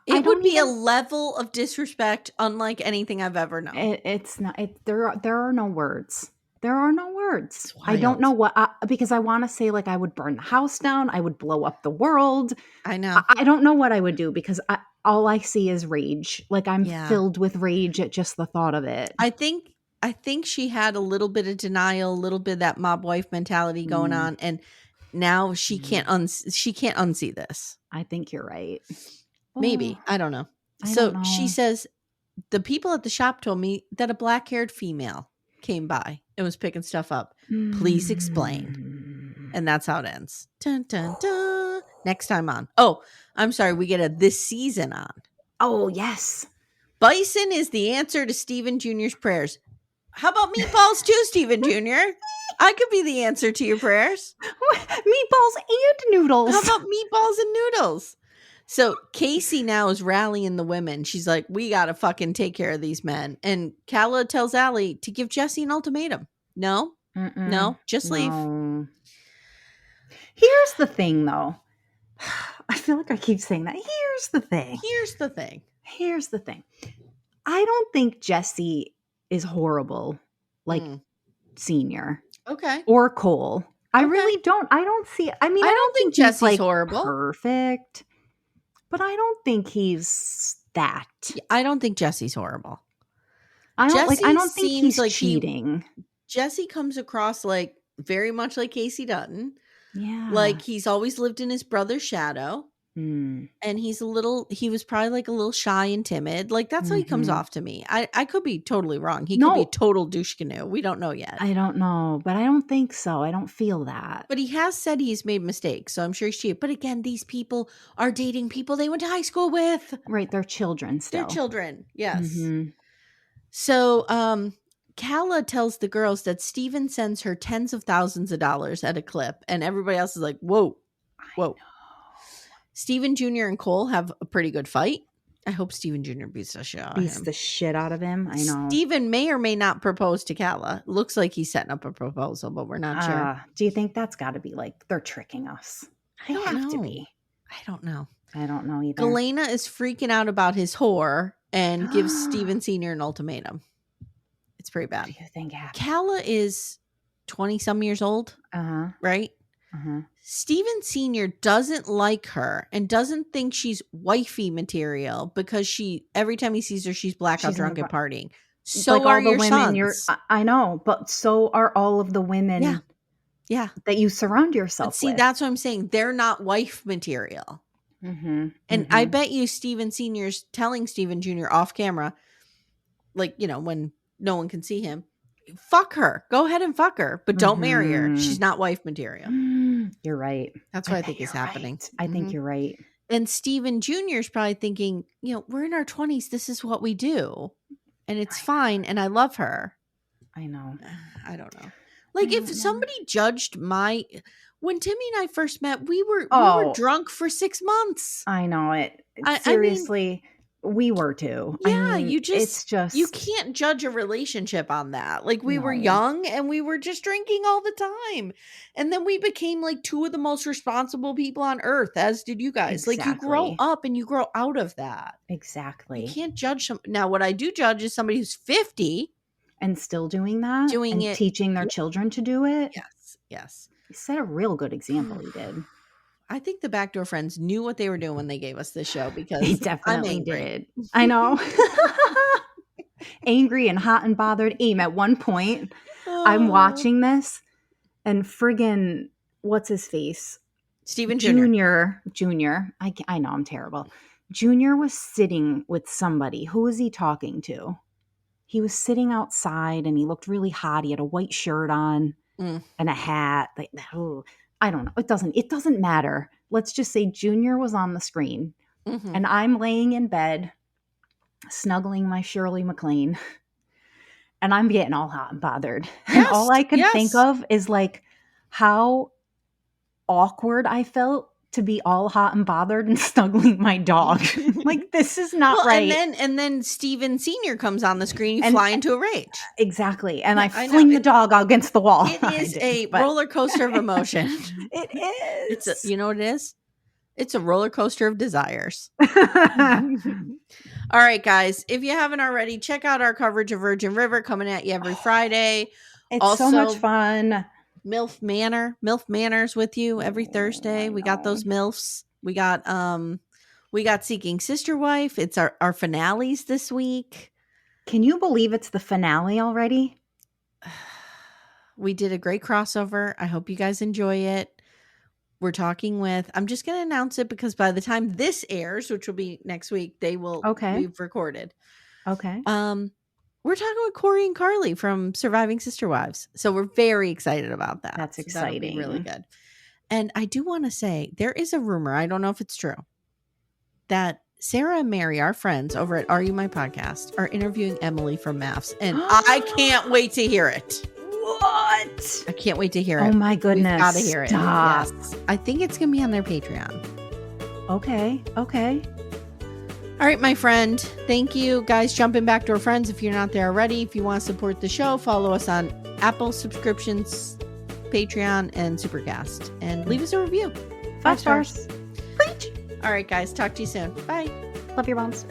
it would be a level of disrespect unlike anything I've ever known. It's not. There are no words. There are no words. I don't know what, because I want to say like I would burn the house down. I would blow up the world. I know. I don't know what I would do because all I see is rage. Like I'm filled with rage at just the thought of it. I think she had a little bit of denial, a little bit of that mob wife mentality going on, and now she can't unsee this. I think you're right. Maybe. I don't know. She says, the people at the shop told me that a black-haired female came by and was picking stuff up. Please explain. And that's how it ends. Dun, dun, dun. Next time on. Oh, I'm sorry. We get a this season on. Oh, yes. Bison is the answer to Stephen Jr.'s prayers. How about meatballs too, Stephen Jr.? I could be the answer to your prayers. Meatballs and noodles. How about meatballs and noodles? So Kacie now is rallying the women. She's like, we got to fucking take care of these men. And Calah tells Allie to give Jesse an ultimatum. No, just leave. Here's the thing, though. I feel like I keep saying that. Here's the thing. I don't think Jesse is horrible like Senior. Okay. Or Cole. I really don't. I don't see. I mean, I don't think Jesse's like horrible. Perfect. But I don't think he's that. I don't think Jesse's horrible. I don't think he's like cheating. Jesse comes across like very much like Kacie Dutton. Yeah. Like he's always lived in his brother's shadow. And he was probably like a little shy and timid. Like that's how he comes off to me. I could be totally wrong. He could be a total douche canoe. We don't know yet. I don't know, but I don't think so. I don't feel that. But he has said he's made mistakes, so I'm sure he's cheated. But again, these people are dating people they went to high school with. Right, they're children still. They're children, yes. So Calah tells the girls that Steven sends her tens of thousands of dollars at a clip, and everybody else is like, whoa. Steven Jr. and Cole have a pretty good fight. I hope Steven Jr. beats the shit out of him. I know. Steven may or may not propose to Calah. Looks like he's setting up a proposal, but we're not sure. Do you think that's got to be like they're tricking us? I don't know. To be. I don't know. I don't know either. Galyna is freaking out about his whore and gives Steven Sr. an ultimatum. It's pretty bad. What do you think happened? Calah is 20-some years old, right? Steven Sr. doesn't like her and doesn't think she's wifey material because every time he sees her, she's blackout drunk and partying. So like are your sons. I know, but so are all of the women that you surround yourself with. That's what I'm saying. They're not wife material. And I bet you Steven Sr.'s telling Steven Jr. off camera, like, when no one can see him, fuck her. Go ahead and fuck her, but don't marry her. She's not wife material. You're right. That's what I think is happening. I think you're right. And Steven Jr. is probably thinking, we're in our 20s. This is what we do. And it's fine. And I love her. I know. I don't know. Like if somebody judged when Timmy and I first met, we were drunk for 6 months. I know it. Seriously. We were too. Yeah, you can't judge a relationship on that. Like we were young and we were just drinking all the time. And then we became like two of the most responsible people on earth, as did you guys. Exactly. Like you grow up and you grow out of that. Exactly. You can't judge Now, what I do judge is somebody who's 50 and still doing that. Teaching their children to do it. Yes. He set a real good example, he did. I think the Backdoor Friends knew what they were doing when they gave us this show because they definitely did. I know. Angry and hot and bothered. At one point, I'm watching this and friggin' what's his face? Steven Jr. I know I'm terrible. Junior was sitting with somebody. Who was he talking to? He was sitting outside and he looked really hot. He had a white shirt on and a hat. I don't know. It doesn't matter. Let's just say Junior was on the screen and I'm laying in bed, snuggling my Shirley MacLaine, and I'm getting all hot and bothered. And all I could think of is like how awkward I felt to be all hot and bothered and snuggling my dog. Like, this is not right. And then Steven Sr. comes on the screen, you fly into a rage. Exactly. And I fling the dog against the wall. It is a roller coaster of emotion. It is. You know what it is? It's a roller coaster of desires. All right, guys. If you haven't already, check out our coverage of Virgin River coming at you every Friday. It's also so much fun. MILF Manor's with you every Thursday. We got those MILFs. We got Seeking Sister Wife. It's our finales this week. Can you believe it's the finale already? We did a great crossover. I hope you guys enjoy it. We're talking with, I'm just going to announce it because by the time this airs, which will be next week, they will be recorded. Okay. We're talking with Corey and Carly from Surviving Sister Wives. So we're very excited about that. That's exciting. That'll be really good. And I do want to say, there is a rumor, I don't know if it's true, that Sarah and Mary, our friends over at Are You My Podcast, are interviewing Emily from MAFS. And I can't wait to hear it. What? I can't wait to hear it. Oh my goodness. We've got to hear it. Stop. Yes. I think it's going to be on their Patreon. Okay. All right, my friend. Thank you, guys. Jumping back to our friends. If you're not there already, if you want to support the show, follow us on Apple subscriptions, Patreon, and Supercast. And leave us a review. 5 stars. Preach. All right, guys. Talk to you soon. Bye. Love your moms.